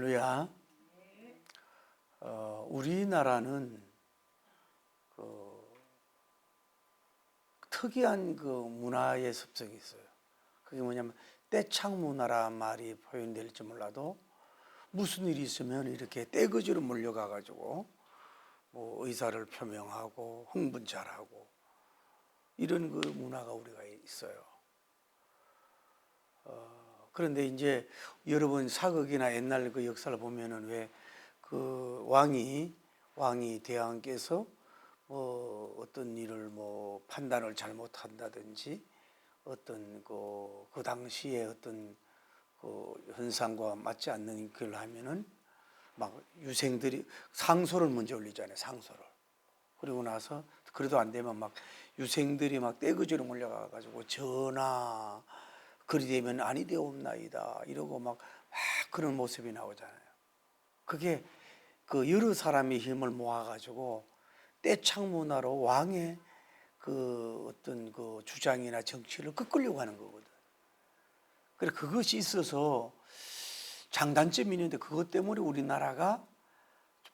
할렐루야. 우리나라는 특이한 문화의 습성이 있어요. 그게 뭐냐면 떼창 문화란 말이 표현될지 몰라도 무슨 일이 있으면 이렇게 떼거지로 몰려가 가지고 뭐 의사를 표명하고 흥분잘하고 이런 문화가 우리가 있어요. 그런데 이제 여러분 사극이나 옛날 역사를 보면은 왜 왕이 대왕께서 뭐 어떤 일을 뭐 판단을 잘못한다든지 어떤 그 당시에 어떤 현상과 맞지 않는 걸 하면은 막 유생들이 상소를 먼저 올리잖아요. 상소를. 그리고 나서 그래도 안 되면 막 유생들이 막 떼거지로 몰려가 가지고 전하 그리 되면 아니 되옵나이다 이러고 막 그런 모습이 나오잖아요. 그게 여러 사람의 힘을 모아 가지고 떼창 문화로 왕의 어떤 주장이나 정치를 끄끌려고 하는 거거든. 그래 그것이 있어서 장단점이 있는데 그것 때문에 우리나라가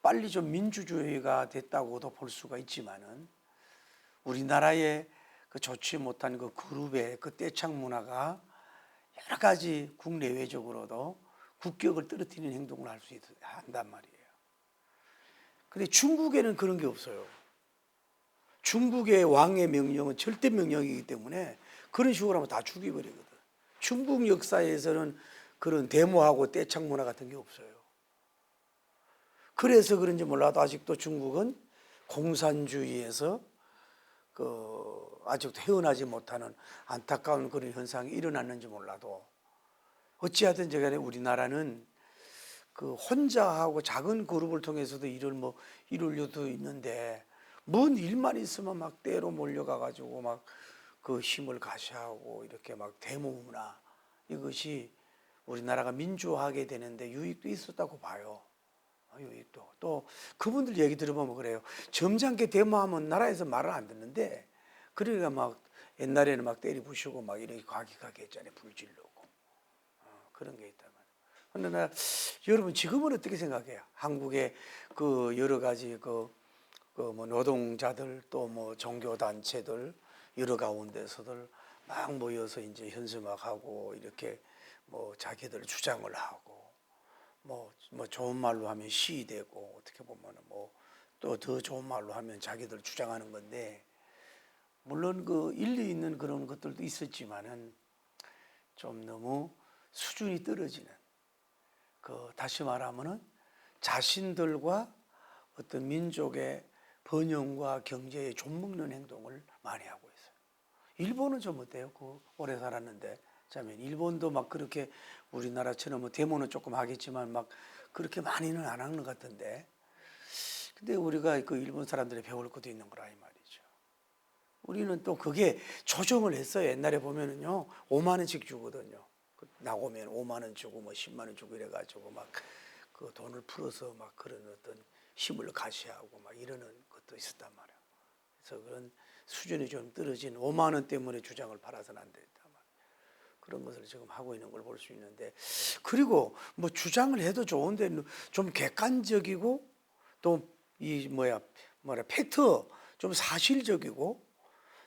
빨리 좀 민주주의가 됐다고도 볼 수가 있지만은 우리나라의 좋지 못한 그룹의 떼창 문화가 여러 가지 국내외적으로도 국격을 떨어뜨리는 행동을 한단 말이에요. 근데 중국에는 그런 게 없어요. 중국의 왕의 명령은 절대 명령이기 때문에 그런 식으로 하면 다 죽여버리거든. 중국 역사에서는 그런 데모하고 떼창 문화 같은 게 없어요. 그래서 그런지 몰라도 아직도 중국은 공산주의에서 아직도 헤어나지 못하는 안타까운 그런 현상이 일어났는지 몰라도 어찌하든지 간에 우리나라는 혼자 하고 작은 그룹을 통해서도 이룰 수도 있는데 뭔 일만 있으면 막 때로 몰려가 가지고 막 힘을 가시하고 이렇게 막 데모 문화 이것이 우리나라가 민주화하게 되는데 유익도 있었다고 봐요. 유익도. 또 그분들 얘기 들어보면 그래요. 점잖게 데모하면 나라에서 말을 안 듣는데 그러니까 막 옛날에는 막 때리 부시고 막 이렇게 과격하게 했잖아요. 불질르고 그런 게 있단 말이에요. 그러나 여러분 지금은 어떻게 생각해요? 한국의 여러 가지 뭐 노동자들 또 뭐 종교 단체들 여러 가운데서들 막 모여서 이제 현수막하고 이렇게 뭐 자기들 주장을 하고 뭐 좋은 말로 하면 시되고 어떻게 보면은 뭐 또 더 좋은 말로 하면 자기들 주장하는 건데 물론 일리 있는 그런 것들도 있었지만은 좀 너무 수준이 떨어지는 다시 말하면은 자신들과 어떤 민족의 번영과 경제에 좀먹는 행동을 많이 하고 있어요. 일본은 좀 어때요? 오래 살았는데 자면 일본도 막 그렇게 우리나라처럼 뭐 데모는 조금 하겠지만 막 그렇게 많이는 안 하는 것 같은데 근데 우리가 일본 사람들이 배울 것도 있는 거라 이 말이죠. 우리는 또 그게 조정을 했어요. 옛날에 보면은요 5만 원씩 주거든요. 나오면 5만 원 주고 뭐 10만 원 주고 이래가지고 막 돈을 풀어서 막 그런 어떤 힘을 가시하고 막 이러는 것도 있었단 말이에요. 그래서 그런 수준이 좀 떨어진 5만 원 때문에 주장을 팔아서는 안 된단 말이에요. 그런 것을 지금 하고 있는 걸 볼 수 있는데 그리고 뭐 주장을 해도 좋은데 좀 객관적이고 또 팩트 좀 사실적이고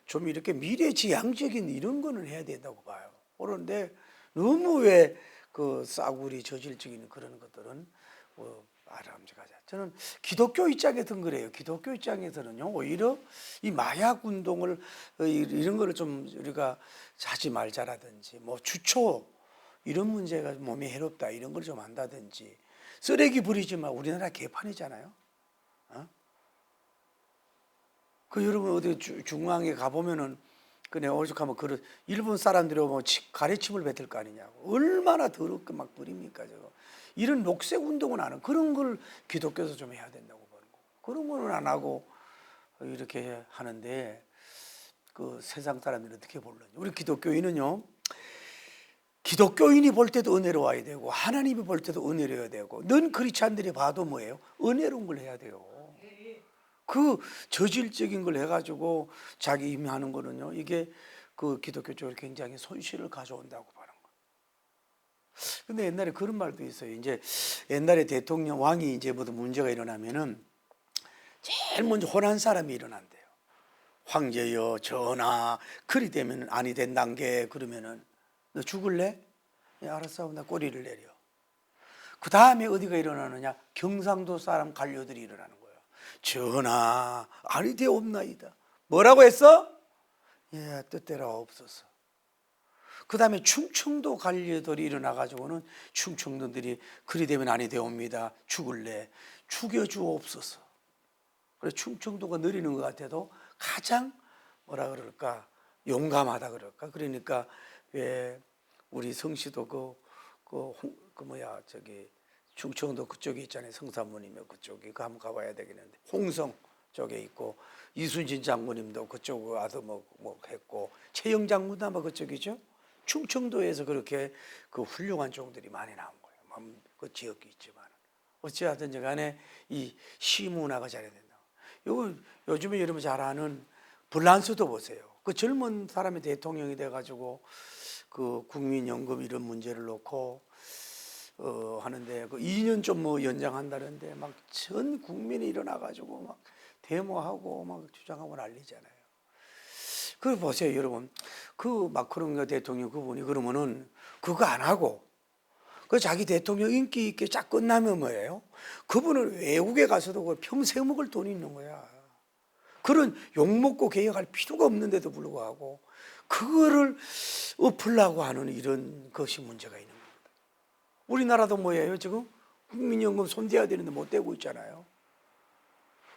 좀 이렇게 미래지향적인 이런 거는 해야 된다고 봐요. 그런데 너무 왜 싸구리 저질적인 그런 것들은 바람직하지. 저는 기독교 입장에서는 그래요. 기독교 입장에서는요 오히려 이 마약 운동을 이런 거를 좀 우리가 하지 말자라든지 뭐 주초 이런 문제가 몸에 해롭다 이런 걸 좀 한다든지 쓰레기 버리지만 우리나라 개판이잖아요. 여러분 어디 중앙에 가보면은 내가 오죽하면 일본 사람들이 오면 가래침을 뱉을 거 아니냐고 얼마나 더럽게 막 버립니까 저거. 이런 녹색 운동은 안 하는 그런 걸 기독교에서 좀 해야 된다고 보는 거. 그런 거는 안 하고 이렇게 하는데 세상 사람들이 어떻게 볼런지. 우리 기독교인은요 기독교인이 볼 때도 은혜로워야 되고 하나님이 볼 때도 은혜로워야 되고 넌 크리스찬들이 봐도 뭐예요? 은혜로운 걸 해야 돼요. 저질적인 걸 해가지고 자기 임하는 거는요 이게 기독교 쪽으로 굉장히 손실을 가져온다고 보는 거예요. 근데 옛날에 그런 말도 있어요. 이제 옛날에 대통령 왕이 이제 모두 문제가 일어나면은 제일 먼저 혼한 사람이 일어난대요. 황제여 전하, 그리 되면 아니 된단 게, 그러면은 너 죽을래? 예, 알았어, 나 꼬리를 내려. 그 다음에 어디가 일어나느냐? 경상도 사람 관료들이 일어나는 거예요. 전하, 아니 되옵나이다. 뭐라고 했어? 예, 뜻대로 없었어. 그 다음에 충청도 관료들이 일어나가지고는 충청도들이 그리 되면 아니 되옵니다. 죽을래? 죽여주옵소서. 그래서 충청도가 느리는 것 같아도 가장 뭐라 그럴까, 용감하다 그럴까. 그러니까 왜 우리 성씨도 충청도 그쪽에 있잖아요. 성산문이면 그쪽이, 그 한번 가봐야 되겠는데, 홍성 쪽에 있고, 이순신 장군님도 그쪽 와서 뭐 했고, 최영 장군도 아마 그쪽이죠. 충청도에서 그렇게 그 훌륭한 종들이 많이 나온 거예요. 그 지역이 있지만 어찌하든지 간에 이 시문화가 잘해야 된다. 요즘에 여러분 잘 아는 불란서도 보세요. 그 젊은 사람이 대통령이 돼가지고 그 국민연금 이런 문제를 놓고 하는데, 그 2년 좀 뭐 연장한다는데 막 전 국민이 일어나가지고 막 데모하고 막 주장하고 난리잖아요. 그걸 보세요, 여러분. 그 마크롱 대통령 그분이 그러면은 그거 안 하고 그 자기 대통령 인기 있게 쫙 끝나면 뭐예요? 그분은 외국에 가서도 그 평생 먹을 돈이 있는 거야. 그런 욕먹고 개혁할 필요가 없는데도 불구하고 그거를 엎으려고 하는 이런 것이 문제가 있는 겁니다. 우리나라도 뭐예요? 지금 국민연금 손대야 되는데 못 대고 있잖아요.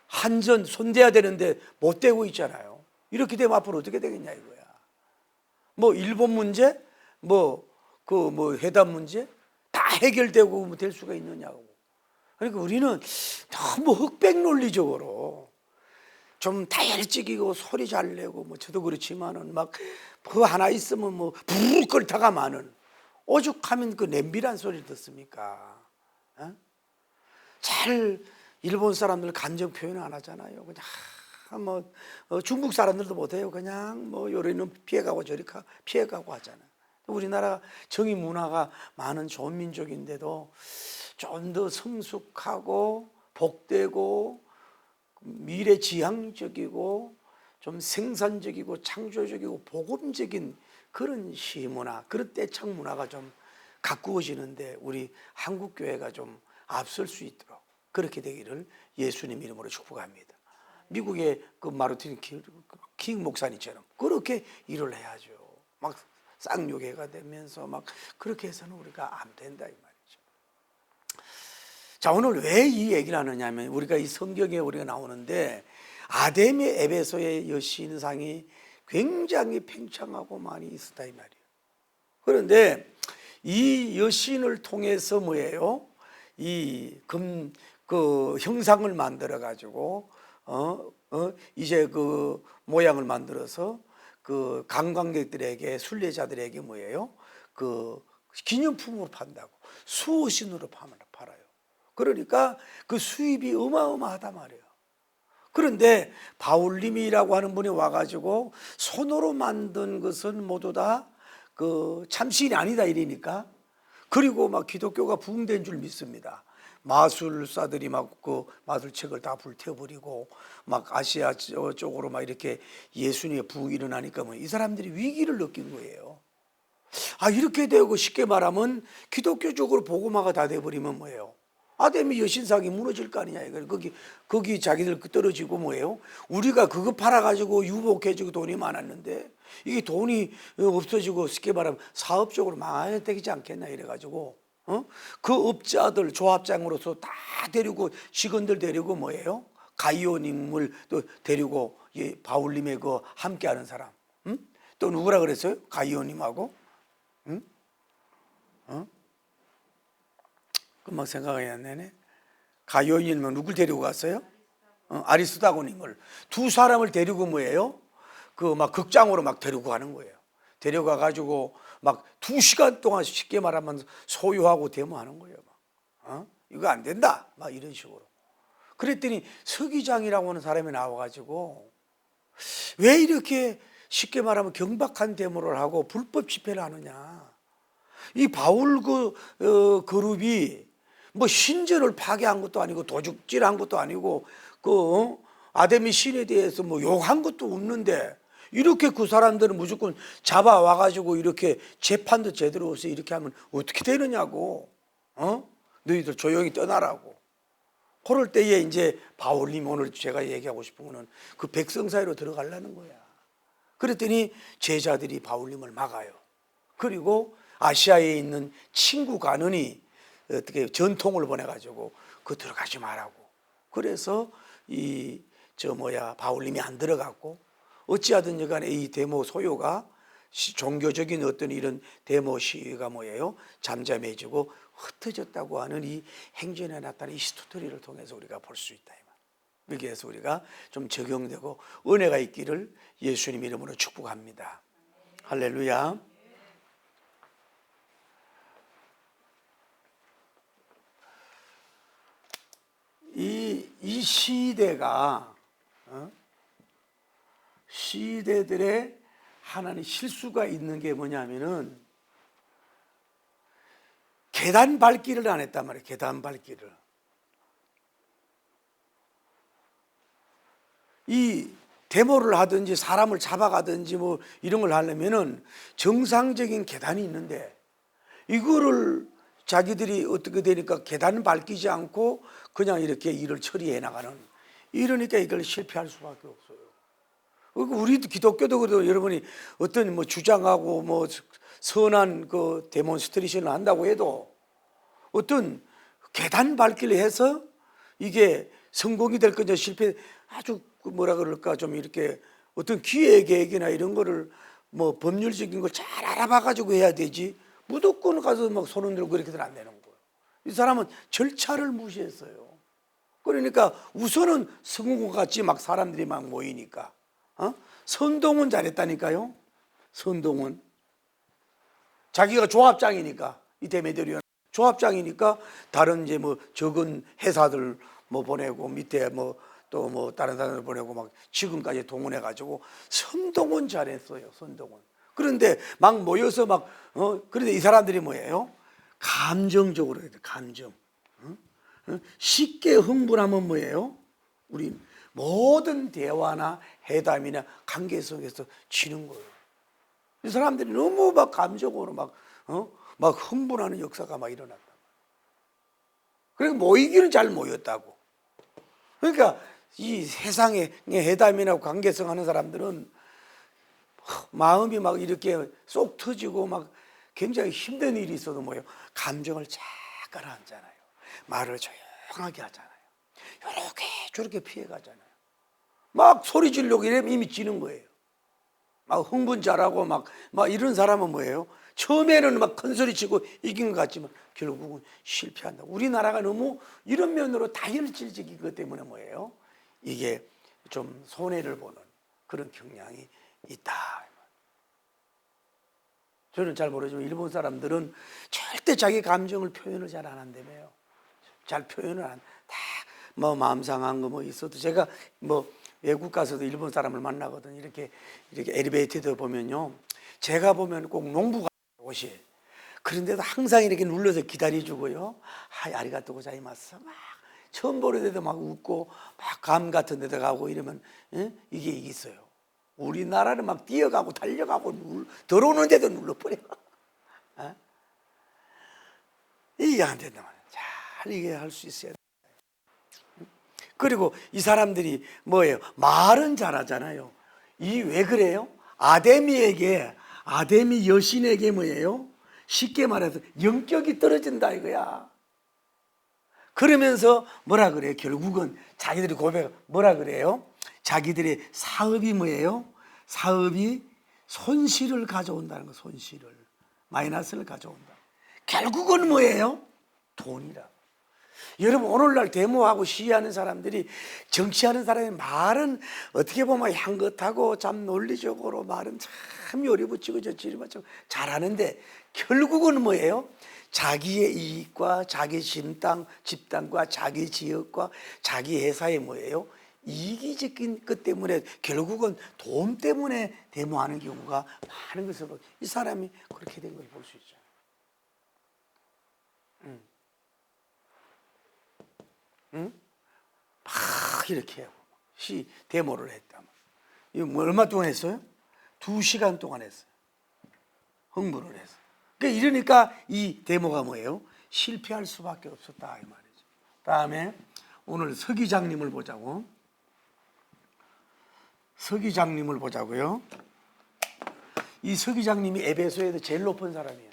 한전 손대야 되는데 못 대고 있잖아요. 이렇게 되면 앞으로 어떻게 되겠냐 이거야. 뭐 일본 문제, 회담 문제 다 해결되고 될 수가 있느냐고. 그러니까 우리는 너무 흑백 논리적으로 좀 다혈질이고 소리 잘 내고 뭐 저도 그렇지만은 막 그 하나 있으면 뭐 부르르 끓다가 많은, 오죽하면 그 냄비란 소리를 듣습니까? 어? 잘 일본 사람들 감정 표현 안 하잖아요. 그냥 중국 사람들도 못해요. 그냥 요리는 피해가고 저리 피해가고 하잖아요. 우리나라 정의 문화가 많은 좋은 민족인데도 좀 더 성숙하고 복되고 미래지향적이고 좀 생산적이고 창조적이고 복음적인 그런 시문화, 그런 떼창 문화가 좀 가꾸어지는데 우리 한국교회가 좀 앞설 수 있도록 그렇게 되기를 예수님 이름으로 축복합니다. 미국의 그 마르틴 킹 목사님처럼 그렇게 일을 해야죠. 막 쌍욕회가 되면서 막 그렇게 해서는 우리가 안 된다 이 말이죠. 자, 오늘 왜 이 얘기를 하느냐면 우리가 이 성경에 우리가 나오는데 아데미 에베소의 여신상이 굉장히 팽창하고 많이 있었다 이 말이에요. 그런데 이 여신을 통해서 뭐예요? 그 형상을 만들어 가지고 이제 그 모양을 만들어서 그 관광객들에게, 순례자들에게 뭐예요? 그 기념품으로 판다고, 수호신으로 팔아요. 그러니까 그 수입이 어마어마하다 말이에요. 그런데 바울님이라고 하는 분이 와가지고 손으로 만든 것은 모두 다 그 참신이 아니다 이러니까, 그리고 막 기독교가 부흥된 줄 믿습니다. 마술사들이 막 그 마술책을 다 불태워버리고 막 아시아 쪽으로 막 이렇게 예수님의 부흥이 일어나니까 이 사람들이 위기를 느낀 거예요. 이렇게 되고 쉽게 말하면 기독교적으로 복음화가 다 돼버리면 뭐예요? 아데미 여신상이 무너질 거 아니냐. 거기 자기들 떨어지고 뭐예요? 우리가 그거 팔아가지고 유복해지고 돈이 많았는데 이게 돈이 없어지고 쉽게 말하면 사업적으로 망해야 되지 않겠나 이래가지고 그 업자들 조합장으로서 다 데리고 직원들 데리고 뭐예요? 가이오님을 또 데리고 바울님의 그 함께하는 사람, 또 누구라 그랬어요? 가이오님하고 금방 생각이 안 나네. 가이오님은 누굴 데리고 갔어요? 아리스다고님을, 두 사람을 데리고 뭐예요? 그 막 극장으로 막 데리고 가는 거예요. 데려가 가지고 막 2시간 동안 쉽게 말하면 소유하고 데모하는 거예요. 이거 안 된다 막 이런 식으로. 그랬더니 서기장이라고 하는 사람이 나와가지고 왜 이렇게 쉽게 말하면 경박한 데모를 하고 불법 집회를 하느냐. 이 바울 그룹이 뭐 신전을 파괴한 것도 아니고 도둑질한 것도 아니고 아데미 신에 대해서 뭐 욕한 것도 없는데 이렇게 그 사람들은 무조건 잡아와 가지고 이렇게 재판도 제대로 없이 이렇게 하면 어떻게 되느냐고. 너희들 조용히 떠나라고. 그럴 때에 이제 바울님, 오늘 제가 얘기하고 싶은 거는 그 백성 사이로 들어가려는 거야. 그랬더니 제자들이 바울님을 막아요. 그리고 아시아에 있는 친구 간원이 어떻게 전통을 보내가지고 들어가지 말라고. 그래서 바울님이 안 들어갔고, 어찌하든 여간에 이 데모 소요가 종교적인 어떤 이런 데모 시위가 잠잠해지고 흩어졌다고 하는 이 행전에 나타난 이 스토리를 통해서 우리가 볼 수 있다. 여기에서 우리가 좀 적용되고 은혜가 있기를 예수님 이름으로 축복합니다. 할렐루야. 이 시대가 시대들의 하나님 실수가 있는 게 뭐냐면은 계단 밟기를 안 했단 말이에요. 계단 밟기를. 이 데모를 하든지 사람을 잡아가든지 뭐 이런 걸 하려면은 정상적인 계단이 있는데 이거를 자기들이 어떻게 되니까 계단을 밟히지 않고 그냥 이렇게 일을 처리해 나가는, 이러니까 이걸 실패할 수밖에 없어요. 우리도 기독교도 그래도 여러분이 어떤 뭐 주장하고 뭐 선한 그 데몬스트레이션을 한다고 해도 어떤 계단 밟기를 해서 이게 성공이 될 거냐 실패, 아주 뭐라 그럴까 좀 이렇게 어떤 기획 계획이나 이런 거를 뭐 법률적인 걸 잘 알아봐 가지고 해야 되지, 무조건 가서 막 손 흔들고 그렇게는 안 되는 거예요. 이 사람은 절차를 무시했어요. 그러니까 우선은 성공 같이 막 사람들이 막 모이니까 선동은 잘했다니까요. 선동은 자기가 조합장이니까, 이 데메드리온 조합장이니까 다른 이제 뭐 적은 회사들 뭐 보내고 밑에 뭐 또 뭐 다른 사람들 보내고 막 지금까지 동원해 가지고 선동은 잘했어요. 선동은. 그런데 막 모여서 막 그런데 이 사람들이 뭐예요? 감정적으로 해야 돼. 감정. 쉽게 흥분하면 뭐예요? 우리 모든 대화나 회담이나 관계 속에서 지는 거예요. 이 사람들이 너무 막 감정으로 막 흥분하는 역사가 막 일어났다. 그러니까 모이기는 잘 모였다고. 그러니까 이 세상에 회담이나 관계성 하는 사람들은 마음이 막 이렇게 쏙 터지고 막 굉장히 힘든 일이 있어도 뭐예요? 감정을 잘 가라앉잖아요. 말을 조용하게 하잖아요. 이렇게 저렇게 피해가잖아요. 막 소리 지르려고 이러면 이미 지는 거예요. 막 흥분 잘하고 막 이런 사람은 뭐예요? 처음에는 막 큰 소리 치고 이긴 것 같지만 결국은 실패한다. 우리나라가 너무 이런 면으로 다혈질적인 것 때문에 뭐예요? 이게 좀 손해를 보는 그런 경향이 있다. 저는 잘 모르지만 일본 사람들은 절대 자기 감정을 표현을 잘 안 한다며요. 잘 표현을 안, 다 뭐 마음 상한 거 뭐 있어도, 제가 뭐 외국 가서도 일본 사람을 만나거든. 이렇게 엘리베이터도 보면요, 제가 보면 꼭 농부가 옷이, 그런데도 항상 이렇게 눌러서 기다려주고요. 하이 아리가또 고자이마스 막 처음 보는 데도 막 웃고 막 감 같은 데다 가고 이러면 이게 있어요. 우리나라는 막 뛰어가고 달려가고 들어오는데도 눌러버려. 이게 안 된다 말이야. 잘 이게 할 수 있어야 돼. 그리고 이 사람들이 뭐예요? 말은 잘하잖아요. 이 왜 그래요? 아데미 여신에게 뭐예요? 쉽게 말해서 영격이 떨어진다 이거야. 그러면서 뭐라 그래요? 결국은 자기들이 뭐라 그래요? 자기들의 사업이 뭐예요? 사업이 손실을 가져온다는 거, 손실을, 마이너스를 가져온다. 결국은 뭐예요? 돈이라. 여러분, 오늘날 데모하고 시위하는 사람들이, 정치하는 사람의 말은 어떻게 보면 향긋하고 참 논리적으로 말은 참 요리 붙이고 저지리 맞추고 잘하는데 결국은 뭐예요? 자기의 이익과 자기 집단과 자기 지역과 자기 회사에 뭐예요? 이기적인 것 때문에 결국은 돈 때문에 데모하는 경우가 많은 것으로 이 사람이 그렇게 된 걸 볼 수 있죠. 응? 막 이렇게 하고 데모를 했다. 이거 뭐 얼마 동안 했어요? 2시간 동안 했어요. 흥분을 해서. 그러니까 이러니까 이 데모가 뭐예요? 실패할 수밖에 없었다 이 말이죠. 다음에 오늘 서기장님을 보자고. 서기장님을 보자고요. 이 서기장님이 에베소에도 제일 높은 사람이에요.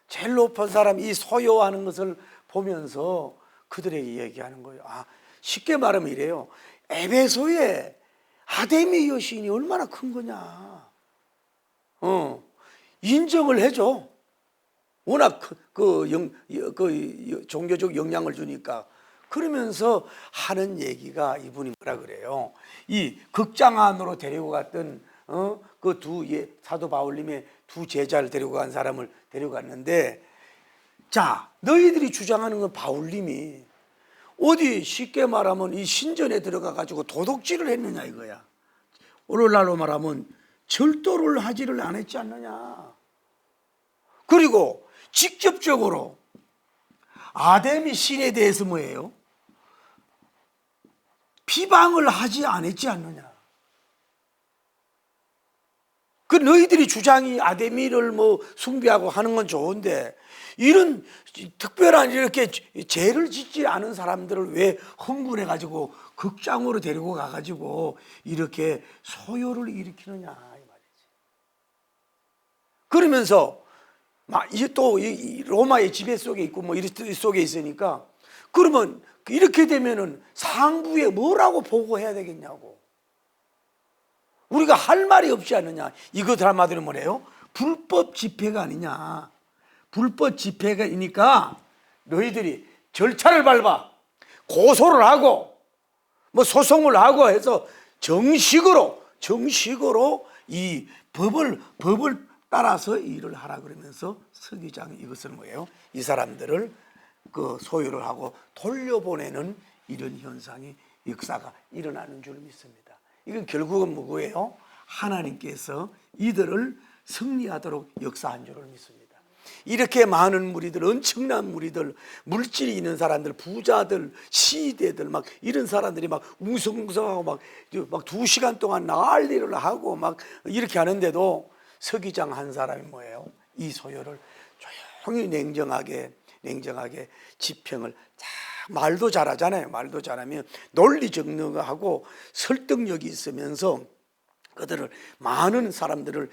제일 높은 사람이 이 소요하는 것을 보면서 그들에게 얘기하는 거예요. 아, 쉽게 말하면 이래요. 에베소에 아데미 여신이 얼마나 큰 거냐. 인정을 해줘. 워낙 그 종교적 영향을 주니까. 그러면서 하는 얘기가 이분이 뭐라 그래요. 이 극장 안으로 데리고 갔던 그 사도 바울님의 두 제자를 데리고 간 사람을 데려갔는데, 자, 너희들이 주장하는 건 바울님이 어디 쉽게 말하면 이 신전에 들어가 가지고 도둑질을 했느냐 이거야. 오늘날로 말하면 절도를 하지를 안 했지 않느냐. 그리고 직접적으로 아데미 신에 대해서 뭐예요? 비방을 하지 않았지 않느냐. 그 너희들이 주장이 아데미를 뭐 숭배하고 하는 건 좋은데, 이런 특별한 이렇게 죄를 짓지 않은 사람들을 왜 흥분해 가지고 극장으로 데리고 가 가지고 이렇게 소요를 일으키느냐 이 말이지. 그러면서 이제 또 로마의 지배 속에 있고 뭐 이런 속에 있으니까, 그러면 이렇게 되면은 상부에 뭐라고 보고해야 되겠냐고. 우리가 할 말이 없지 않느냐. 이것들 한마디로 뭐래요? 불법 집회가 아니냐. 불법 집회가이니까 너희들이 절차를 밟아 고소를 하고 뭐 소송을 하고 해서 정식으로 이 법을 따라서 일을 하라 그러면서 서기장이 이것은 뭐예요? 이 사람들을 그 소유를 하고 돌려보내는 이런 현상이, 역사가 일어나는 줄 믿습니다. 이건 결국은 뭐예요? 하나님께서 이들을 승리하도록 역사한 줄을 믿습니다. 이렇게 많은 무리들, 엄청난 무리들, 물질이 있는 사람들, 부자들, 시대들, 막 이런 사람들이 막 웅성웅성하고 막 2시간 동안 난리를 하고 막 이렇게 하는데도 서기장 한 사람이 뭐예요? 이 소요를 조용히 냉정하게 지평을 말도 잘하잖아요. 말도 잘하면 논리정론하고 설득력이 있으면서 그들을, 많은 사람들을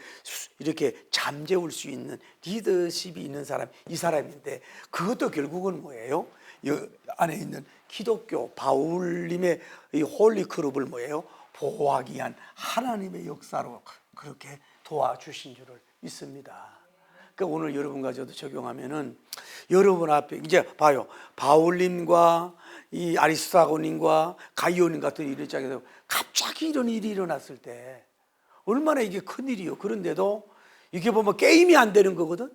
이렇게 잠재울 수 있는 리더십이 있는 사람, 이 사람인데, 그것도 결국은 뭐예요? 이 안에 있는 기독교 바울님의 이 홀리 크룹을 뭐예요? 보호하기 위한 하나님의 역사로 그렇게 도와주신 줄을 믿습니다. 그러니까 오늘 여러분과 저도 적용하면은, 여러분 앞에 이제 봐요. 바울님과 이 아리스타고님과 가이오님 같은 일장에서 갑자기 이런 일이 일어났을 때 얼마나 이게 큰 일이요. 그런데도 이게 보면 게임이 안 되는 거거든.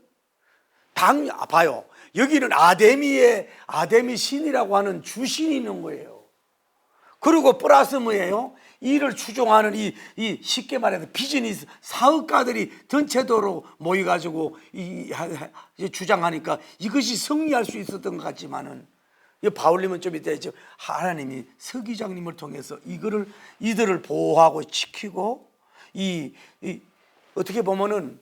봐요. 여기는 아데미 신이라고 하는 주신이 있는 거예요. 그리고 플러스 뭐예요? 이를 추종하는 이 쉽게 말해서 비즈니스 사업가들이 전체도로 모여가지고 주장하니까 이것이 승리할 수 있었던 것 같지만은, 바울님은 좀 이따 하나님이 서기장님을 통해서 이들을 보호하고 지키고, 어떻게 보면은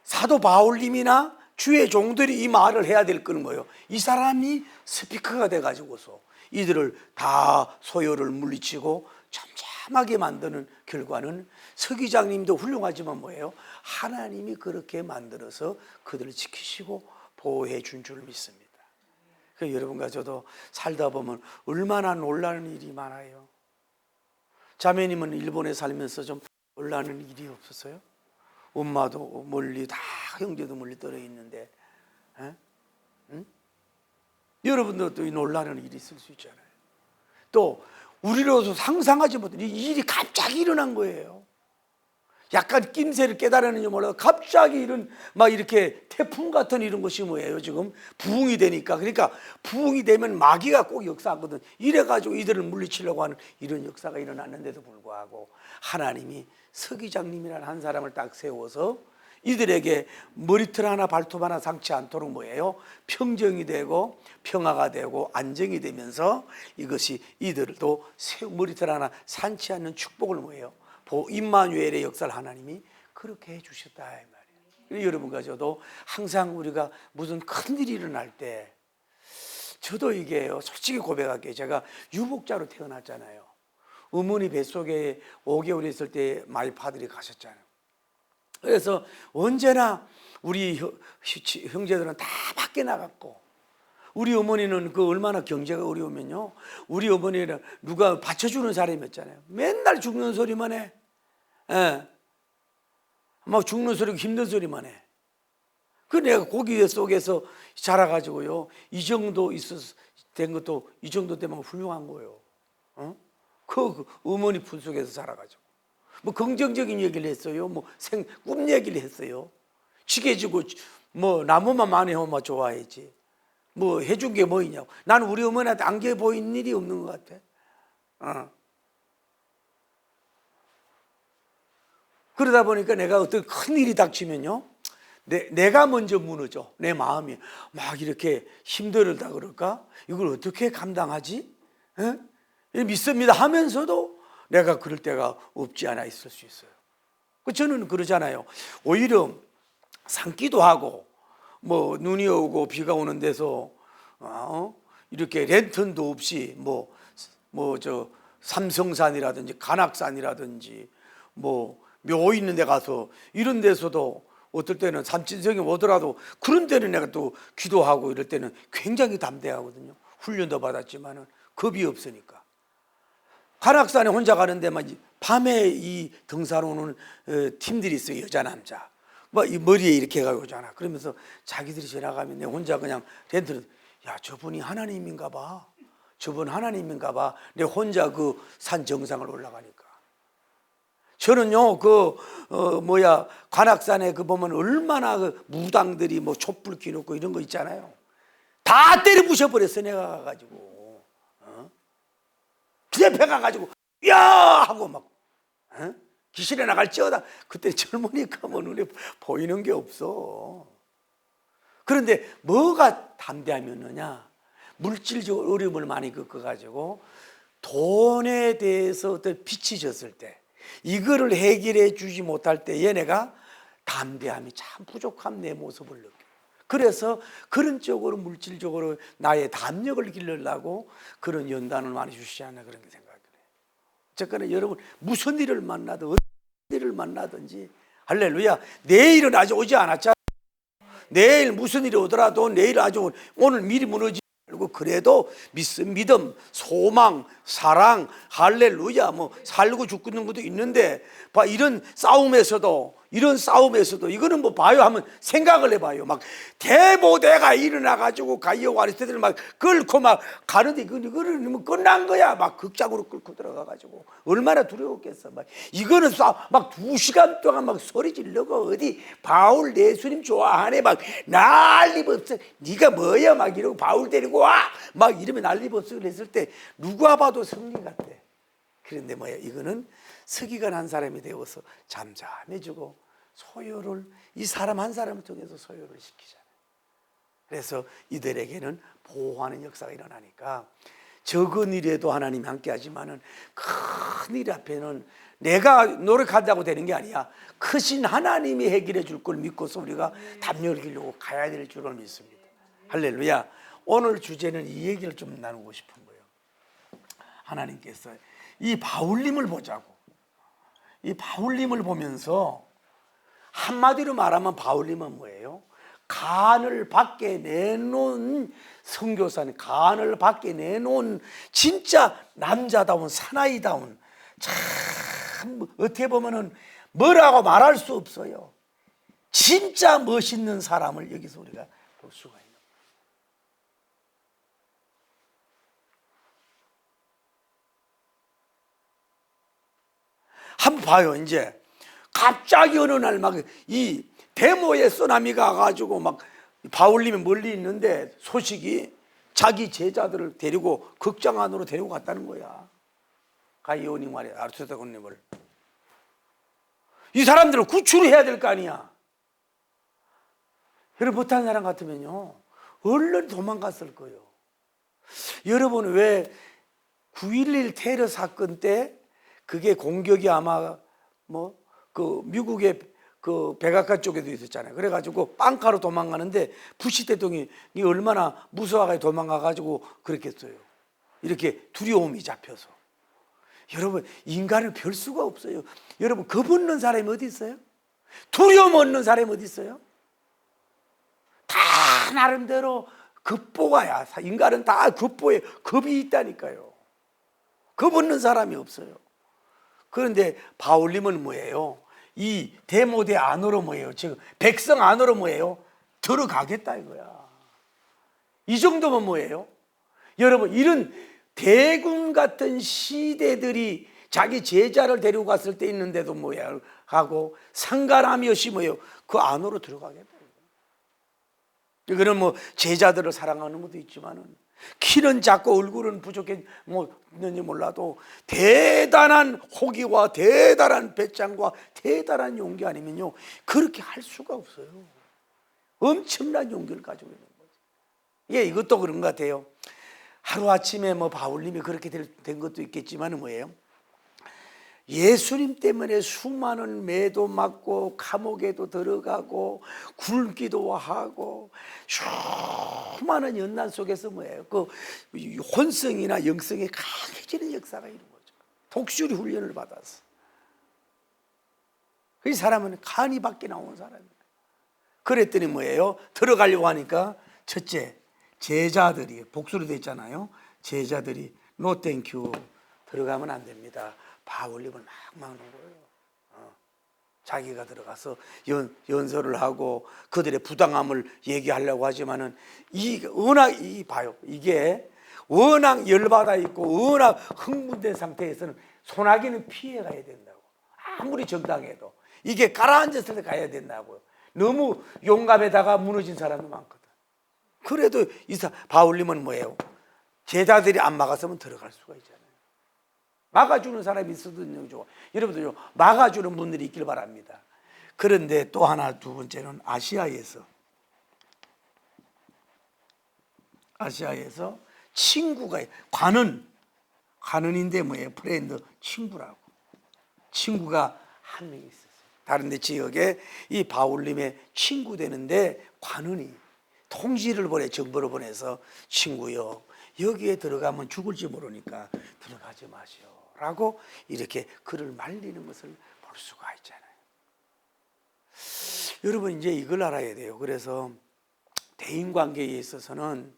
사도 바울님이나 주의 종들이 이 말을 해야 될 건 뭐예요? 이 사람이 스피커가 돼가지고서 이들을 다 소요를 물리치고 잠잠하게 만드는 결과는, 서기장님도 훌륭하지만 뭐예요? 하나님이 그렇게 만들어서 그들을 지키시고 보호해 준 줄 믿습니다. 그러니까 여러분과 저도 살다 보면 얼마나 놀라는 일이 많아요. 자매님은 일본에 살면서 좀 놀라는 일이 없었어요? 엄마도 멀리, 다 형제도 멀리 떨어 있는데, 응? 여러분들도 이 놀라는 일이 있을 수 있잖아요. 또 우리로서 상상하지 못한 이 일이 갑자기 일어난 거예요. 약간 낌새를 깨달았는지 몰라도 갑자기 이런 막 이렇게 태풍 같은 이런 것이 뭐예요? 지금 부흥이 되니까. 그러니까 부흥이 되면 마귀가 꼭 역사하거든. 이래가지고 이들을 물리치려고 하는 이런 역사가 일어났는데도 불구하고 하나님이 서기장님이라는 한 사람을 딱 세워서 이들에게 머리털 하나 발톱 하나 상치 않도록 뭐예요? 평정이 되고 평화가 되고 안정이 되면서 이것이 이들도 머리털 하나 상치 않는 축복을 뭐예요? 임마누엘의 역사를 하나님이 그렇게 해주셨다 이 말이에요. 여러분과 저도 항상 우리가 무슨 큰일이 일어날 때, 저도 이게요, 솔직히 고백할게요. 제가 유복자로 태어났잖아요. 어머니 뱃속에 5개월 있을 때 마이파들이 가셨잖아요. 그래서 언제나 우리 형제들은 다 밖에 나갔고, 우리 어머니는 그 얼마나 경제가 어려우면요, 우리 어머니는 누가 받쳐주는 사람이었잖아요. 맨날 죽는 소리만 해. 예. 막 죽는 소리고 힘든 소리만 해. 그 내가 고기 속에서 자라가지고요, 이 정도 된 것도 이 정도 되면 훌륭한 거예요. 그 어머니 품 속에서 자라가지고 뭐 긍정적인 얘기를 했어요. 뭐 꿈 얘기를 했어요. 지게지고 뭐 나무만 많이 하면 좋아하지. 뭐 해준 게 뭐 있냐고. 나는 우리 어머니한테 안개 보인 일이 없는 것 같아. 그러다 보니까 내가 어떤 큰 일이 닥치면요, 내가 먼저 무너져. 내 마음이 막 이렇게 힘들다 그럴까? 이걸 어떻게 감당하지? 믿습니다 하면서도 내가 그럴 때가 없지 않아 있을 수 있어요. 저는 그러잖아요. 오히려 산기도 하고 뭐 눈이 오고 비가 오는 데서 이렇게 랜턴도 없이 저 삼성산이라든지 간악산이라든지 뭐 묘 있는 데 가서 이런 데서도 어떨 때는 삼진성이 오더라도 그런 데는 내가 또 기도하고 이럴 때는 굉장히 담대하거든요. 훈련도 받았지만은 겁이 없으니까. 간악산에 혼자 가는데만 밤에 이 등산 오는 팀들이 있어요. 여자 남자 뭐 이 머리에 이렇게 해가지고 오잖아. 그러면서 자기들이 지나가면 내 혼자 그냥 렌트를, 야 저분이 하나님인가 봐, 저분 하나님인가 봐. 내 혼자 그 산 정상을 올라가니까. 저는요 관악산에 그 보면 얼마나 그 무당들이 뭐 촛불 켜놓고 이런 거 있잖아요. 다 때려 부셔버렸어. 내가 가가지고 그 옆에 가가지고 야 하고 막 귀신에 나갈지어다. 그때 젊으니까 뭐 눈에 보이는 게 없어. 그런데 뭐가 담대하면느냐, 물질적 어려움을 많이 겪어가지고 돈에 대해서 어떤 빚이 졌을 때 이거를 해결해 주지 못할 때 얘네가 담대함이 참 부족한 내 모습을 느껴요. 그래서 그런 쪽으로 물질적으로 나의 담력을 기르려고 그런 연단을 많이 주시지 않나 그런 생각을 해요. 어쨌거나 여러분 무슨 일을 만나든 어떤 일을 만나든지 할렐루야, 내일은 아직 오지 않았잖아요. 내일 무슨 일이 오더라도 내일 아주 오늘 미리 무너지지 말고 그래도 믿음, 소망, 사랑, 할렐루야 뭐 살고 죽는 것도 있는데 이런 싸움에서도 이거는 뭐 봐요 하면 생각을 해봐요. 막 대보대가 일어나가지고 가이오 아리스토텔을 막 끌고 막 가는데 이거는 뭐 끝난 거야. 막 극장으로 끌고 들어가가지고 얼마나 두려웠겠어. 막 이거는 막 2시간 동안 막 소리 지르고 어디 바울 예수님 좋아하네 막 난리 법석 네가 뭐야 막 이러고 바울 데리고 와 막 이러면 난리 법석을 했을 때 누가 봐도 성리 같대. 그런데 뭐야, 이거는 서기관 한 사람이 되어서 잠잠해지고 소요를 이 사람 한 사람을 통해서 소요를 시키잖아요. 그래서 이들에게는 보호하는 역사가 일어나니까 적은 일에도 하나님이 함께 하지만은 큰 일 앞에는 내가 노력한다고 되는 게 아니야. 크신 하나님이 해결해 줄 걸 믿고서 우리가 담력을 기르고 가야 될 줄을 믿습니다. 할렐루야. 오늘 주제는 이 얘기를 좀 나누고 싶은 거예요. 하나님께서 이 바울님을 보자고. 이 바울님을 보면서 한마디로 말하면 바울님은 뭐예요? 간을 밖에 내놓은 선교사는, 간을 밖에 내놓은 진짜 남자다운 사나이다운, 참 어떻게 보면은 뭐라고 말할 수 없어요. 진짜 멋있는 사람을 여기서 우리가 볼 수가 있는. 한번 봐요. 이제 갑자기 어느 날 막 이 데모에 쓰나미가 가가지고 막 바울님이 멀리 있는데 소식이 자기 제자들을 데리고 극장 안으로 데리고 갔다는 거야. 가이오님 말이야, 아르토데고님을. 이 사람들을 구출해야 될 거 아니야. 여러분 못하는 사람 같으면요 얼른 도망갔을 거예요. 여러분 왜 9.11 테러 사건 때 그게 공격이 아마 뭐 그 미국의 그 백악관 쪽에도 있었잖아요. 그래가지고 빵카로 도망가는데 부시 대통령이 얼마나 무서워하게 도망가가지고 그랬겠어요. 이렇게 두려움이 잡혀서. 여러분 인간은 별 수가 없어요. 여러분 겁없는 사람이 어디 있어요? 두려움 없는 사람이 어디 있어요? 다 나름대로 겁보가야. 인간은 다 겁보에 겁이 있다니까요. 겁 없는 사람이 없어요. 그런데 바울님은 뭐예요? 이 데모데 안으로 뭐예요? 지금 백성 안으로 뭐예요? 들어가겠다 이거야. 이 정도면 뭐예요? 여러분 이런 대군 같은 시대들이 자기 제자를 데리고 갔을 때 있는데도 뭐야 하고 상관함이 없이 뭐예요? 그 안으로 들어가겠다. 이거는 뭐 제자들을 사랑하는 것도 있지만은 키는 작고 얼굴은 부족했는지 몰라도 대단한 호기와 대단한 배짱과 대단한 용기 아니면요 그렇게 할 수가 없어요. 엄청난 용기를 가지고 있는 거죠. 예, 이것도 그런 것 같아요. 하루아침에 뭐 바울님이 그렇게 된 것도 있겠지만 뭐예요? 예수님 때문에 수많은 매도 맞고 감옥에도 들어가고 굶기도 하고 수많은 연난 속에서 뭐예요? 그 혼성이나 영성이 강해지는 역사가 있는 거죠. 독수리 훈련을 받아서. 이 사람은 간이 밖에 나온 사람이에요. 그랬더니 뭐예요? 들어가려고 하니까 첫째 제자들이 복수로 돼 있잖아요. 제자들이 노 땡큐 들어가면 안 됩니다. 바울님을 막 막는 거예요. 자기가 들어가서 연설을 하고 그들의 부당함을 얘기하려고 하지만은 봐요. 이게 워낙 열받아 있고 워낙 흥분된 상태에서는 소나기는 피해 가야 된다고. 아무리 정당해도 이게 가라앉았을 때 가야 된다고요. 너무 용감에다가 무너진 사람도 많거든. 그래도 바울님은 뭐예요? 제자들이 안 막았으면 들어갈 수가 있잖아요. 막아주는 사람이 있어도 좋아. 여러분들 막아주는 분들이 있길 바랍니다. 그런데 또 하나 두 번째는 아시아에서 친구가 관은인데 뭐예요? 프렌드 친구라고. 친구가 한 명 있었어요. 다른 데 지역에 이 바울님의 친구 되는데 관은이 통지를 정보를 보내서 친구요 여기에 들어가면 죽을지 모르니까 들어가지 마시오 라고 이렇게 그를 말리는 것을 볼 수가 있잖아요. 여러분 이제 이걸 알아야 돼요. 그래서 대인관계에 있어서는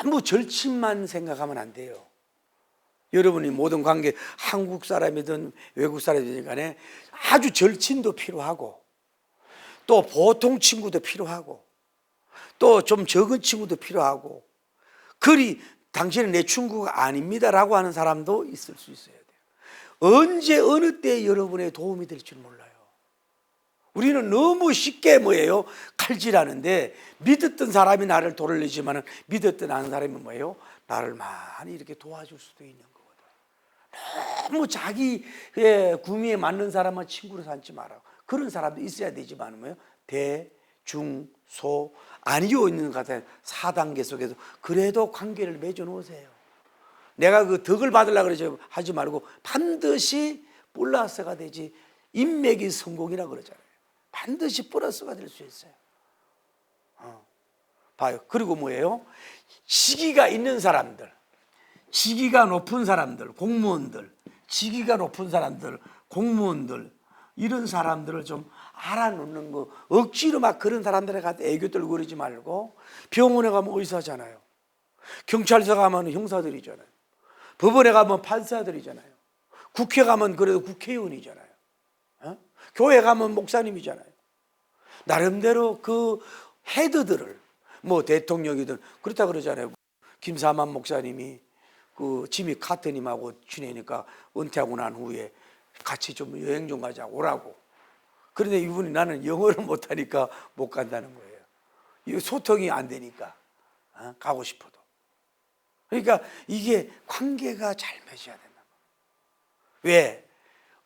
너무 절친만 생각하면 안 돼요. 여러분이 모든 관계 한국 사람이든 외국 사람이든 간에 아주 절친도 필요하고 또 보통 친구도 필요하고 또 좀 적은 친구도 필요하고 그리 당신은 내 친구가 아닙니다라고 하는 사람도 있을 수 있어야 돼요. 언제 어느 때 여러분의 도움이 될 줄 몰라요. 우리는 너무 쉽게 뭐예요? 칼질하는데 믿었던 사람이 나를 도르려지만 믿었던 안 사람이 뭐예요? 나를 많이 이렇게 도와줄 수도 있는 거거든. 너무 자기의 구미에 맞는 사람만 친구로 삼지 마라. 그런 사람도 있어야 되지만 뭐예요? 대, 중, 소 아니요 있는 것 같아요. 4단계 속에서 그래도 관계를 맺어 놓으세요. 내가 그 덕을 받으려고 그러지 하지 말고 반드시 플러스가 되지. 인맥이 성공이라 그러잖아요. 반드시 플러스가 될 수 있어요. 봐요. 그리고 뭐예요? 직위가 있는 사람들, 직위가 높은 사람들, 공무원들, 직위가 높은 사람들, 공무원들 이런 사람들을 좀 알아놓는 거. 억지로 막 그런 사람들에 가서 애교 떨고 그러지 말고 병원에 가면 의사잖아요. 경찰서 가면 형사들이잖아요. 법원에 가면 판사들이잖아요. 국회 가면 그래도 국회의원이잖아요. 교회 가면 목사님이잖아요. 나름대로 그 헤드들을 뭐 대통령이든 그렇다 그러잖아요. 김사만 목사님이 그 지미 카트님하고 지내니까 은퇴하고 난 후에 같이 좀 여행 좀 가자 오라고. 그런데 이분이 나는 영어를 못하니까 못 간다는 거예요. 소통이 안 되니까 가고 싶어도. 그러니까 이게 관계가 잘 맺어야 된다. 왜?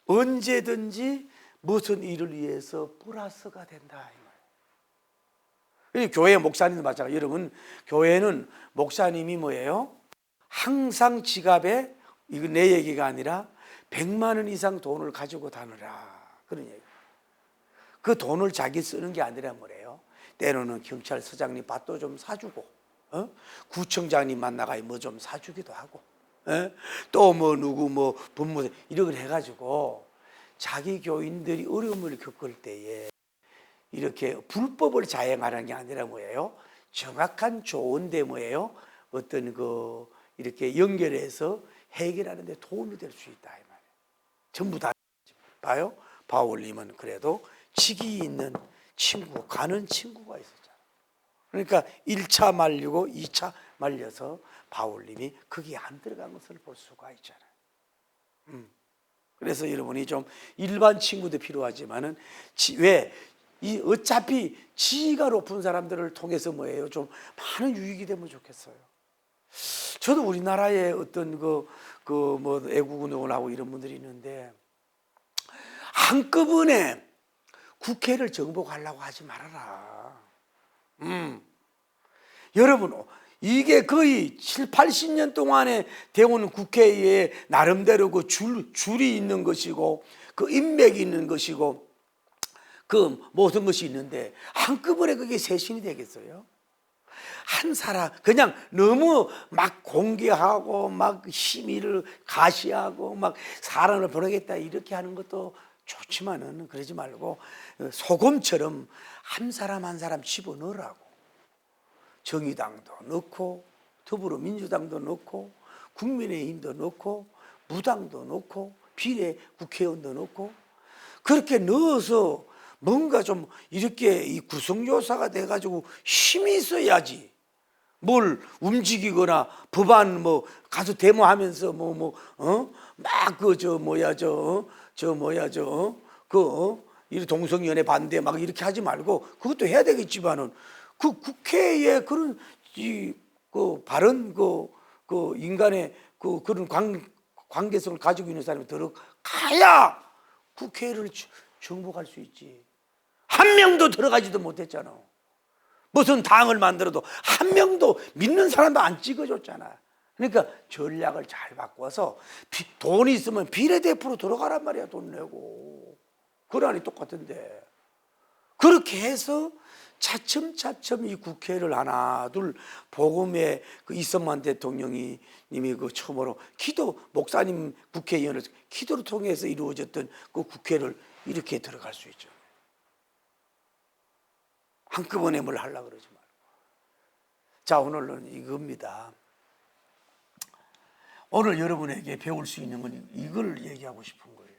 언제든지 무슨 일을 위해서 플러스가 된다. 교회 목사님도 마찬가지. 여러분, 교회는 목사님이 뭐예요? 항상 지갑에, 이거 내 얘기가 아니라 100만 원 이상 돈을 가지고 다니라, 그런 얘기. 그 돈을 자기 쓰는 게 아니라 뭐래요? 때로는 경찰서장님 밭도 좀 사주고, 구청장님 만나가 뭐 좀 사주기도 하고, 또 뭐 누구 뭐 법무사 이렇게 해가지고 자기 교인들이 어려움을 겪을 때에 이렇게 불법을 자행하는 게 아니라 뭐예요? 정확한 조언대 뭐예요? 어떤 그 이렇게 연결해서 해결하는 데 도움이 될 수 있다, 이 말이에요. 전부 다 봐요. 바울님은 그래도 직이 있는 친구, 가는 친구가 있었잖아요. 그러니까 1차 말리고 2차 말려서 바울님이 거기에 안 들어간 것을 볼 수가 있잖아요. 그래서 여러분이 좀 일반 친구도 필요하지만은 왜? 어차피 지위가 높은 사람들을 통해서 뭐예요? 좀 많은 유익이 되면 좋겠어요. 저도 우리나라에 어떤 뭐 애국 운동을 하고 이런 분들이 있는데 한꺼번에 국회를 정복하려고 하지 말아라. 여러분, 이게 거의 7, 80년 동안에 되어오는 국회에 나름대로 그 줄이 있는 것이고, 그 인맥이 있는 것이고, 그 모든 것이 있는데, 한꺼번에 그게 쇄신이 되겠어요? 한 사람, 그냥 너무 막 공개하고, 막 심의를 가시하고, 막 사람을 보내겠다, 이렇게 하는 것도 좋지만은 그러지 말고, 소금처럼 한 사람 한 사람 집어넣으라고. 정의당도 넣고, 더불어민주당도 넣고, 국민의힘도 넣고, 무당도 넣고, 비례 국회의원도 넣고, 그렇게 넣어서 뭔가 좀 이렇게 이 구성조사가 돼가지고 힘이 있어야지. 뭘 움직이거나 법안 뭐 가서 데모하면서 막 이 동성연애 반대 막 이렇게 하지 말고, 그것도 해야 되겠지만은 그 국회에 그런 그 바른 그 인간의 그런 관계성을 가지고 있는 사람이 들어가야 국회를 정복할 수 있지. 한 명도 들어가지도 못했잖아. 무슨 당을 만들어도 한 명도 믿는 사람도 안 찍어줬잖아. 그러니까 전략을 잘 바꿔서 돈이 있으면 비례대표로 들어가란 말이야. 돈 내고. 그러니 똑같은데. 그렇게 해서 차츰차츰 이 국회를 하나 둘, 복음의 그 이승만 대통령이 님이 그 처음으로 목사님 국회의원을 기도를 통해서 이루어졌던 그 국회를 이렇게 들어갈 수 있죠. 한꺼번에 뭘 하려고 그러지 말고. 자, 오늘은 이겁니다. 오늘 여러분에게 배울 수 있는 건 이걸 얘기하고 싶은 거예요.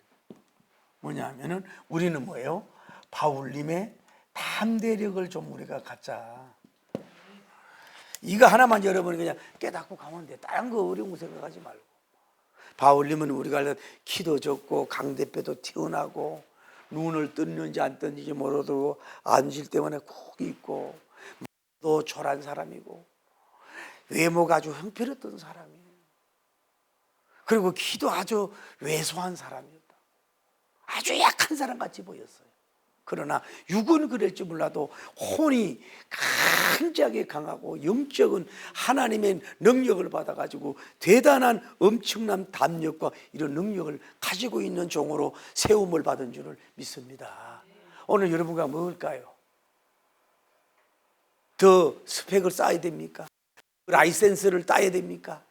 뭐냐 하면은 우리는 뭐예요? 바울님의 담대력을 좀 우리가 갖자. 이거 하나만 여러분이 그냥 깨닫고 가면 돼. 다른 거 어려운 거 생각하지 말고. 바울님은 우리가 알던 키도 적고 강대뼈도 튀어나고 눈을 떴는지 안 떴는지 모르고 안질 때문에 콕 있고 또 초란 사람이고 외모가 아주 형편없던 사람이에요. 그리고 키도 아주 왜소한 사람이었다. 아주 약한 사람 같이 보였어요. 그러나 육은 그럴지 몰라도 혼이 굉장히 강하고 영적인 하나님의 능력을 받아가지고 대단한 엄청난 담력과 이런 능력을 가지고 있는 종으로 세움을 받은 줄을 믿습니다. 오늘 여러분과 뭘까요? 더 스펙을 쌓아야 됩니까? 라이센스를 따야 됩니까?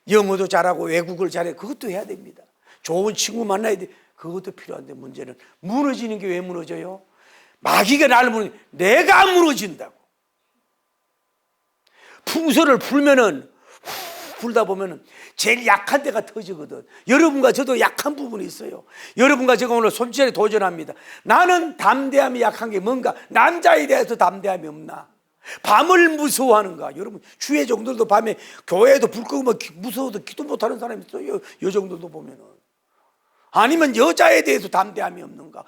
영어도 잘하고 외국어를 잘해. 그것도 해야 됩니다. 좋은 친구 만나야 돼. 그것도 필요한데 문제는 무너지는 게 왜 무너져요? 마귀가 나를 무너져. 내가 무너진다고. 풍선을 불면은 불다 보면은 제일 약한 데가 터지거든. 여러분과 저도 약한 부분이 있어요. 여러분과 제가 오늘 솔직하게 도전합니다. 나는 담대함이 약한 게 뭔가? 남자에 대해서 담대함이 없나? 밤을 무서워하는가? 여러분 주의 종들도 밤에 교회에도 불 끄면 무서워도 기도 못하는 사람이 있어요. 여종들도 보면은. 아니면 여자에 대해서 담대함이 없는가?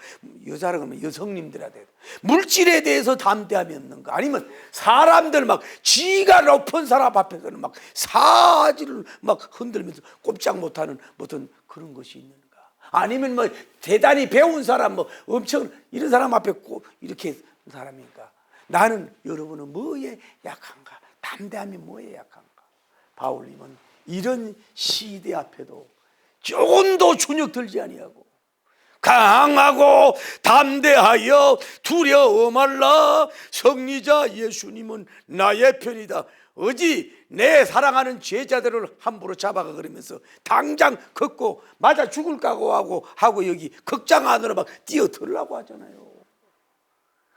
여자라고 하면 여성님들에 대해서. 물질에 대해서 담대함이 없는가? 아니면 사람들 막 지가 높은 사람 앞에서는 막 사지를 막 흔들면서 꼼짝 못하는 어떤 그런 것이 있는가? 아니면 뭐 대단히 배운 사람 뭐 엄청 이런 사람 앞에 꼭 이렇게 사람인가? 나는 여러분은 뭐에 약한가? 담대함이 뭐에 약한가? 바울님은 이런 시대 앞에도 조금도 주눅 들지 아니하고 강하고 담대하여 두려워 말라. 승리자 예수님은 나의 편이다. 어찌 내 사랑하는 제자들을 함부로 잡아가 그러면서 당장 걷고 맞아 죽을 각오하고 여기 극장 안으로 막 뛰어들으려고 하잖아요.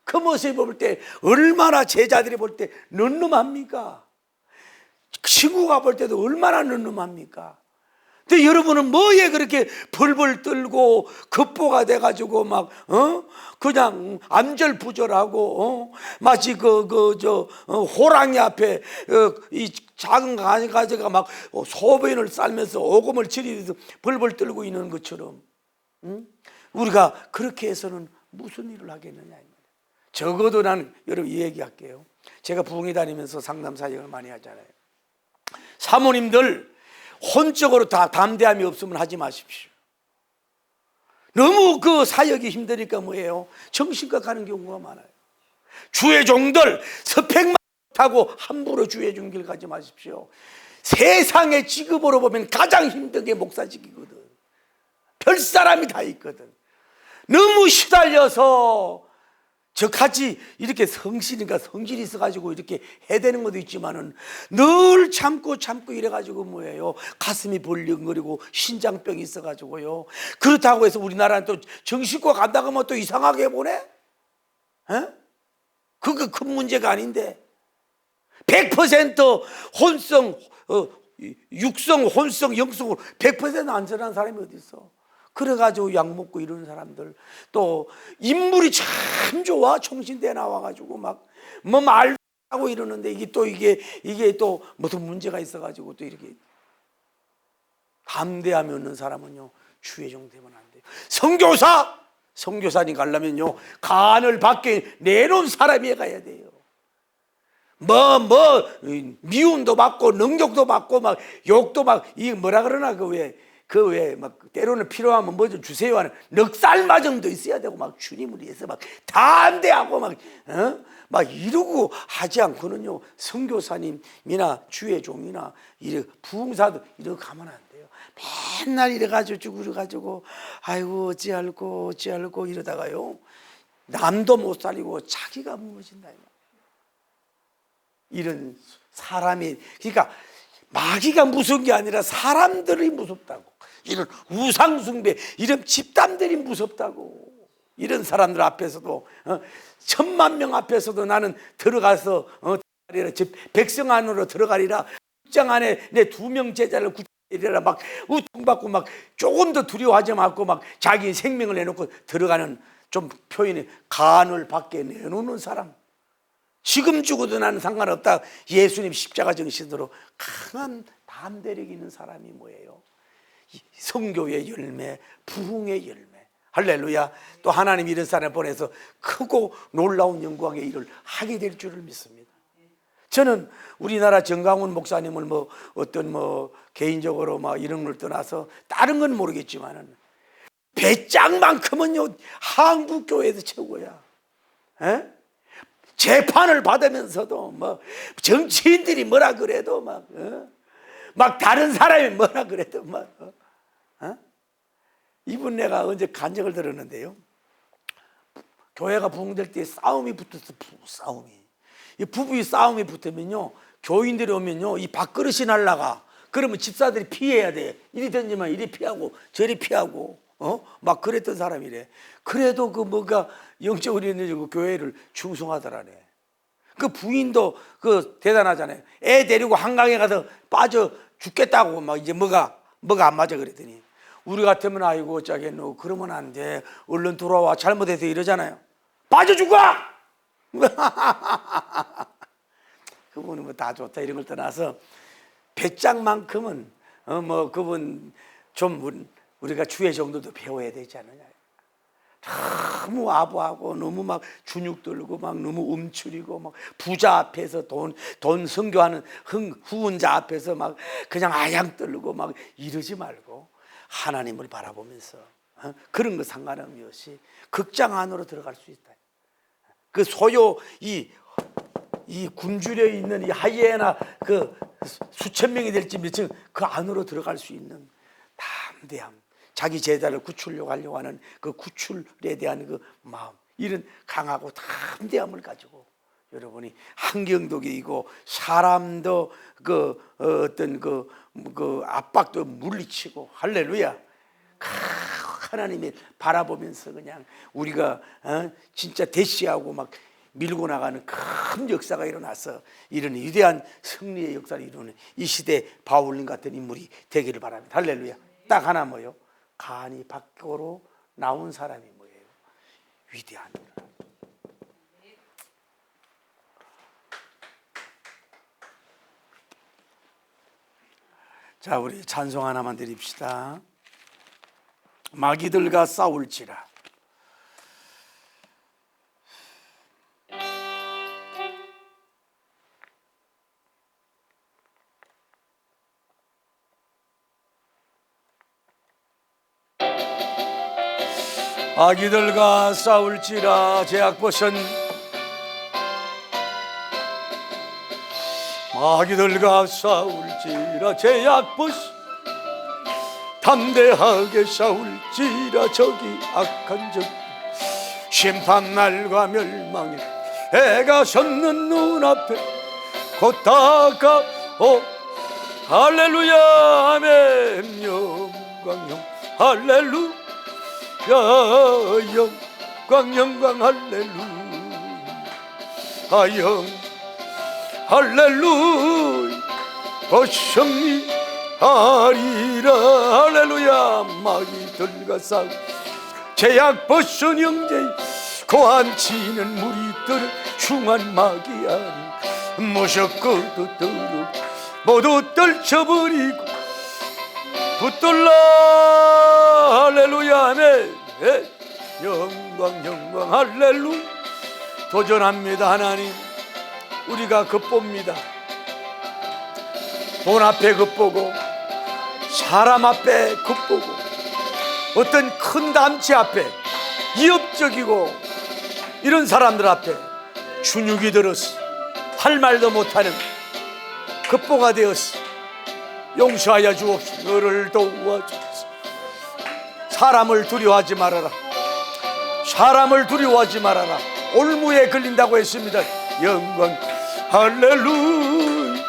그 모습을 볼 때 얼마나 제자들이 볼 때 늠름합니까? 친구가 볼 때도 얼마나 늠름합니까? 근데 여러분은 뭐에 그렇게 벌벌 떨고 급보가 돼가지고 막 그냥 안절부절하고 마치 호랑이 앞에 이 작은 가지가 막 소변을 쌀면서 오금을 지리면서 벌벌 떨고 있는 것처럼 우리가 그렇게 해서는 무슨 일을 하겠느냐. 적어도 난 여러분 이 얘기할게요. 제가 부흥회 다니면서 상담 사역을 많이 하잖아요. 사모님들 혼적으로 다 담대함이 없으면 하지 마십시오. 너무 그 사역이 힘드니까 뭐예요? 정신과 가는 경우가 많아요. 주의 종들 스펙만 타고 함부로 주의 종길 가지 마십시오. 세상의 직업으로 보면 가장 힘든 게 목사직이거든. 별 사람이 다 있거든. 너무 시달려서 저같이 이렇게 성질이 있어가지고 이렇게 해대는 것도 있지만은 늘 참고 이래가지고 뭐예요? 가슴이 벌렁거리고 신장병이 있어가지고요. 그렇다고 해서 우리나라는 또 정신과 간다고 하면 또 이상하게 보내? 에? 그거 큰 문제가 아닌데 100% 혼성, 육성, 혼성, 영성으로 100% 안전한 사람이 어디 있어? 그래가지고 약 먹고 이러는 사람들, 또 인물이 참 좋아 총신대 나와가지고 막 뭐 말하고 이러는데 이게 또 무슨 문제가 있어가지고 또 이렇게 담대함이 없는 사람은요 주의 종 되면 안 돼요. 선교사님 가려면요 간을 밖에 내놓은 사람이 가야 돼요. 미움도 받고 능욕도 받고 막 욕도 막 이 뭐라 그러나 그 왜 막 때로는 필요하면 뭐 좀 주세요 하는 넉살마정도 있어야 되고 막 주님을 위해서 막 담대하고 막 이러고 하지 않고는요 선교사님이나 주의 종이나 이래 부흥사도 이러고 가면 안 돼요. 맨날 이래가지고 쭈그려가지고 아이고 어찌할고 이러다가요 남도 못 살리고 자기가 무너진다. 이런 사람이, 그러니까 마귀가 무서운 게 아니라 사람들이 무섭다고. 이런 우상숭배, 이런 집단들이 무섭다고. 이런 사람들 앞에서도 10,000,000명 앞에서도 나는 들어가서 백성 안으로 들어가리라. 국장 안에 내 2명 제자를 구출하리라. 막 우통받고 막 조금 더 두려워하지 말고 막 자기 생명을 내놓고 들어가는, 좀 표현이 간을 밖에 내놓는 사람. 지금 죽어도 나는 상관없다. 예수님 십자가 정신으로 강한 담대력 있는 사람이 뭐예요? 선교의 열매, 부흥의 열매. 할렐루야. 또 하나님이 이런 사람을 보내서 크고 놀라운 영광의 일을 하게 될 줄을 믿습니다. 저는 우리나라 정강훈 목사님을 개인적으로 이런 걸 떠나서 다른 건 모르겠지만은 배짱만큼은요 한국 교회에서 최고야. 에? 재판을 받으면서도 정치인들이 뭐라 그래도 막 다른 사람이 뭐라 그래도 이분 내가 언제 간증을 들었는데요. 교회가 부흥될 때 싸움이 붙었어. 싸움이. 이 부부의 싸움이 붙으면요 교인들이 오면요 이 밥그릇이 날라가. 그러면 집사들이 피해야 돼. 이리 던지면 이리 피하고 저리 피하고 막 그랬던 사람이래. 그래도 영적으로 있는 교회를 충성하더라네. 그 부인도 대단하잖아요. 애 데리고 한강에 가서 빠져 죽겠다고 이제 뭐가 안 맞아 그랬더니, 우리 같으면 아이고 어쩌겠노, 그러면 안 돼, 얼른 돌아와, 잘못해서 이러잖아요. 빠져 죽어! 그분은 다 좋다 이런 걸 떠나서 배짱만큼은 그분 좀 우리가 주의 정도도 배워야 되지 않느냐. 너무 아부하고 너무 주눅 들고 너무 움츠리고 부자 앞에서 돈 선교하는 후원자 앞에서 그냥 아양 떨고 이러지 말고 하나님을 바라보면서 그런 거 상관없이 극장 안으로 들어갈 수 있다. 그 소요 이 굶주려 있는 이 하이에나 그 수천 명이 될지 몇천 그 안으로 들어갈 수 있는 담대함, 자기 제자를 구출하려고 하려고 하는 그 구출에 대한 그 마음, 이런 강하고 담대함을 가지고 여러분이 환경도 이기고 사람도 그 어떤 그 압박도 물리치고 할렐루야. 하나님이 바라보면서 그냥 우리가 진짜 대시하고 막 밀고 나가는 큰 역사가 일어나서 이런 위대한 승리의 역사를 이루는 이 시대 바울님 같은 인물이 되기를 바랍니다. 할렐루야. 딱 하나 뭐요? 간이 밖으로 나온 사람이 뭐예요? 위대한. 자, 우리 찬송 하나만 드립시다. 마귀들과 싸울지라. 마귀들과 싸울지라. 제약버선 마귀들과 싸울지라. 제약버선 담대하게 싸울지라. 저기 악한 적 심판날과 멸망에 해가 섰는 눈앞에 곧 다가오. 할렐루야. 아멘. 영광 할렐루야. 영광 할렐루야. 할렐루야. 승리하리라. 할렐루야. 마귀들과 싸우 제약 벗은 형제 고함치는 무리들 흉한 마귀 아니 무섭고도 더럽고 모두 떨쳐버리고 붙들라. 할렐루야. 아멘. 영광 할렐루야. 도전합니다. 하나님, 우리가 겉봅니다. 돈 앞에 겉보고 사람 앞에 겉보고 어떤 큰 단체 앞에 이업적이고 이런 사람들 앞에 주눅이 들었어. 할 말도 못하는 겉보가 되었어. 용서하여 주옵소서. 너를 도와주옵소서. 사람을 두려워하지 말아라. 사람을 두려워하지 말아라. 올무에 걸린다고 했습니다. 영광 할렐루야.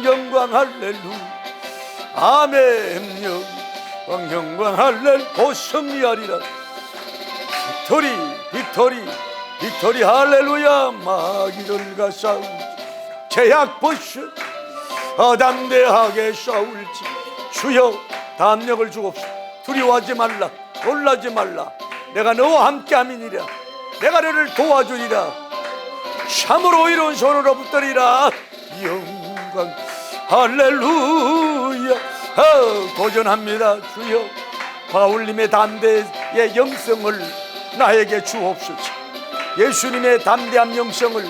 영광 할렐루야. 아멘. 영광 할렐루야. 곧 승리하리라. 빅토리 할렐루야. 마귀들과 싸우지 제약 벗어 담대하게 싸울지 주여 담력을 주옵소서. 두려워하지 말라. 놀라지 말라. 내가 너와 함께함이니라. 내가 너를 도와주리라. 참으로 이룬 손으로 붙들리라. 영광 할렐루야. 도전합니다. 주여 바울님의 담대의 영성을 나에게 주옵소서. 예수님의 담대한 영성을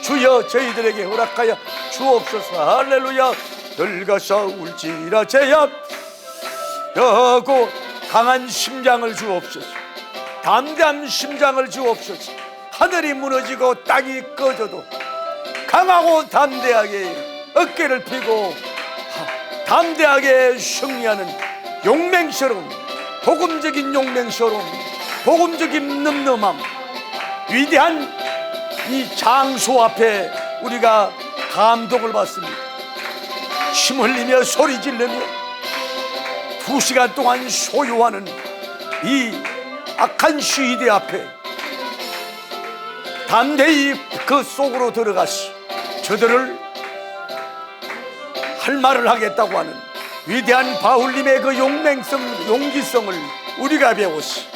주여 저희들에게 허락하여 주옵소서. 할렐루야. 들과 싸울지라. 제약하고 강한 심장을 주옵소서. 담대한 심장을 주옵소서. 하늘이 무너지고 땅이 꺼져도 강하고 담대하게 어깨를 펴고 담대하게 승리하는 용맹스러운 복음적인 용맹스러운 복음적인 늠름함, 위대한 이 장소 앞에 우리가 감동을 받습니다. 침 흘리며 소리 지르며 2시간 동안 소요하는 이 악한 시대 앞에 담대히 그 속으로 들어가시 저들을 할 말을 하겠다고 하는 위대한 바울님의 그 용기성을 우리가 배웠시.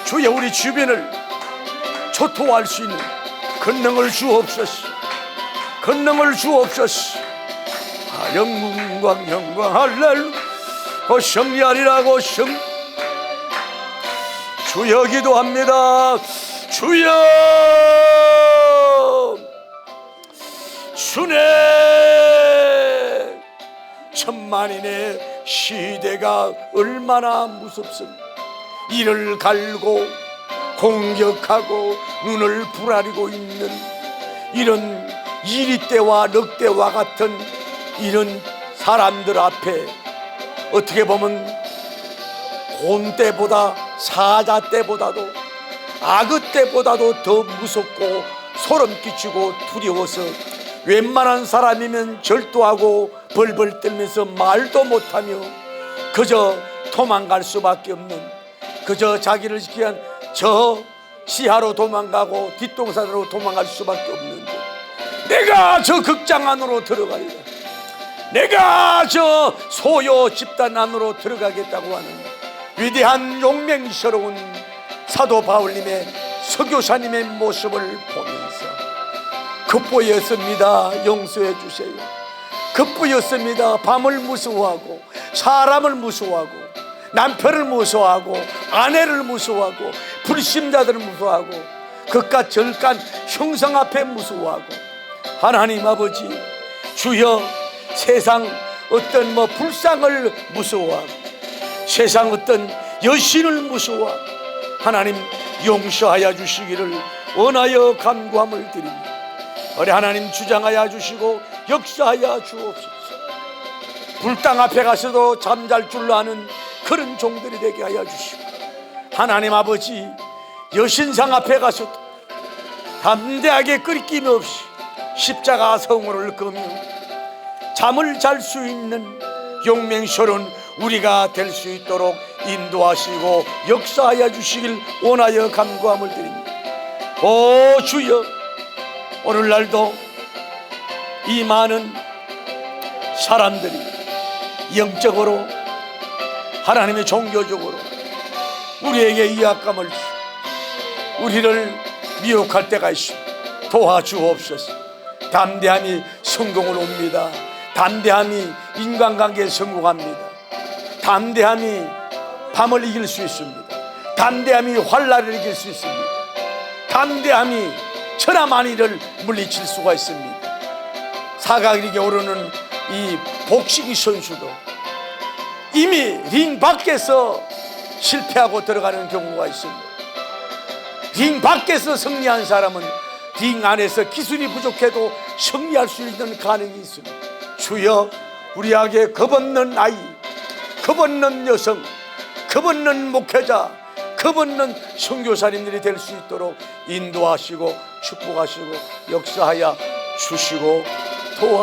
주여 우리 주변을 초토화할 수 있는 권능을 주옵소서. 권능을 주옵소서. 영광 할렐루야. 승리하리라고 주여 기도합니다. 주여 주네 천만인의 시대가 얼마나 무섭습니까. 이를 갈고 공격하고 눈을 부라리고 있는 이런 이리떼와 늑대와 같은 이런 사람들 앞에 어떻게 보면 곤떼보다 사자떼보다도 악어떼보다도 더 무섭고 소름 끼치고 두려워서 웬만한 사람이면 절도하고 벌벌 떨면서 말도 못하며 그저 도망갈 수밖에 없는, 그저 자기를 지키기 위한 저 시야로 도망가고 뒷동산으로 도망갈 수밖에 없는데, 내가 저 극장 안으로 들어가리라, 내가 저 소요 집단 안으로 들어가겠다고 하는 위대한 용맹스러운 사도 바울님의 서교사님의 모습을 보면서 급보였습니다. 용서해 주세요. 급보였습니다. 밤을 무서워하고 사람을 무서워하고 남편을 무서워하고 아내를 무서워하고 불신자들을 무서워하고 그깟 절간 형상 앞에 무서워하고, 하나님 아버지 주여, 세상 어떤 불상을 무서워하고 세상 어떤 여신을 무서워하고 하나님 용서하여 주시기를 원하여 간구함을 드립니다. 우리 하나님 주장하여 주시고 역사하여 주옵소서. 불당 앞에 가서도 잠잘 줄로 아는 그런 종들이 되게 하여 주시고, 하나님 아버지 여신상 앞에 가서도 담대하게 끄리낌 없이 십자가 성호를 거며 잠을 잘 수 있는 용맹스러운 우리가 될 수 있도록 인도하시고 역사하여 주시길 원하여 간구함을 드립니다. 오 주여, 오늘날도 이 많은 사람들이 영적으로 하나님의 종교적으로 우리에게 이악감을 주고 우리를 미혹할 때가 있습니다. 도와주옵소서. 담대함이 성공을 옵니다. 담대함이 인간관계에 성공합니다. 담대함이 밤을 이길 수 있습니다. 담대함이 환난을 이길 수 있습니다. 담대함이 천하만일을 물리칠 수가 있습니다. 사각이게 오르는 이 복싱 선수도 이미 링 밖에서 실패하고 들어가는 경우가 있습니다. 링 밖에서 승리한 사람은 링 안에서 기술이 부족해도 승리할 수 있는 가능이 있습니다. 주여, 우리에게 겁없는 아이, 겁없는 여성, 겁없는 목회자, 겁없는 선교사님들이 될 수 있도록 인도하시고 축복하시고 역사하여 주시고 도와